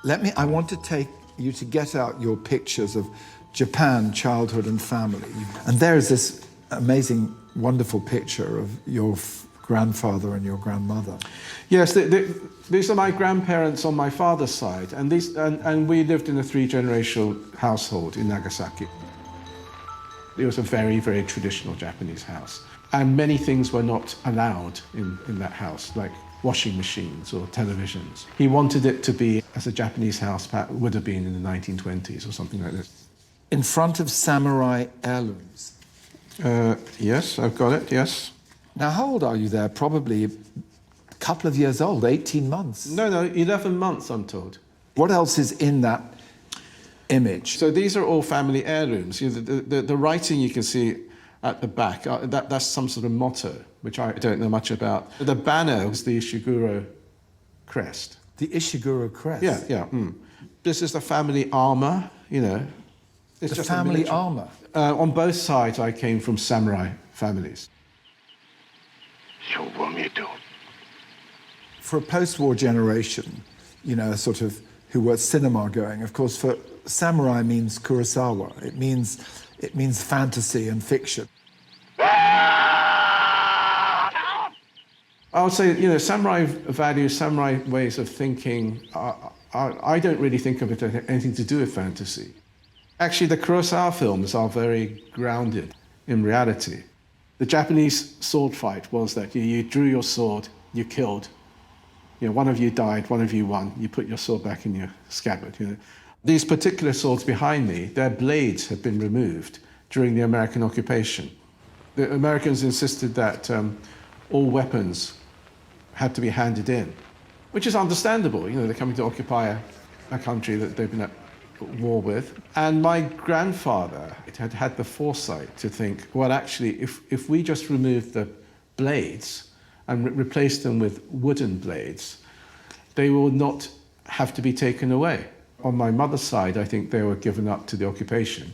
I want to take you to get out your pictures of Japan, childhood and family. And there is this amazing, wonderful picture of your grandfather and your grandmother. Yes, these are my grandparents on my father's side, and we lived in a three-generational household in Nagasaki. It was a very, very traditional Japanese house, and many things were not allowed in that house, like washing machines or televisions. He wanted it to be as a Japanese house would have been in the 1920s or something like this. In front of samurai heirlooms. Yes, I've got it, yes. Now, how old are you there? Probably a couple of years old, 18 months. No, 11 months, I'm told. What else is in that image? So these are all family heirlooms. You know, the writing you can see at the back, that's some sort of motto, which I don't know much about. The banner was the Ishiguro crest. The Ishiguro crest? Yeah. This is the family armour, you know. It's the just family armour? On both sides, I came from samurai families. For a post-war generation, you know, sort of who were cinema going, of course, for samurai means Kurosawa. It means fantasy and fiction. I would say, you know, samurai values, samurai ways of thinking, I don't really think of it as anything to do with fantasy. Actually, the Kurosawa films are very grounded in reality. The Japanese sword fight was that you drew your sword, you killed. You know, one of you died, one of you won. You put your sword back in your scabbard. You know. These particular swords behind me, their blades had been removed during the American occupation. The Americans insisted that all weapons had to be handed in, which is understandable. You know, they're coming to occupy a country that they've been at war with. And my grandfather had had the foresight to think, well, actually, if we just remove the blades and replace them with wooden blades, they will not have to be taken away. On my mother's side, I think they were given up to the occupation.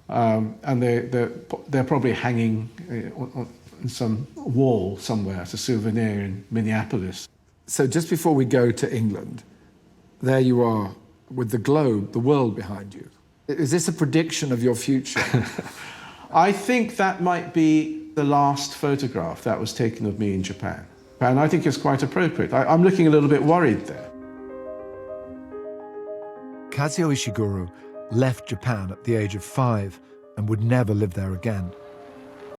And they're probably hanging on some wall somewhere as a souvenir in Minneapolis. So just before we go to England, there you are with the globe, the world behind you. Is this a prediction of your future? I think that might be the last photograph that was taken of me in Japan. And I think it's quite appropriate. I'm looking a little bit worried there. Kazuo Ishiguro left Japan at the age of 5 and would never live there again.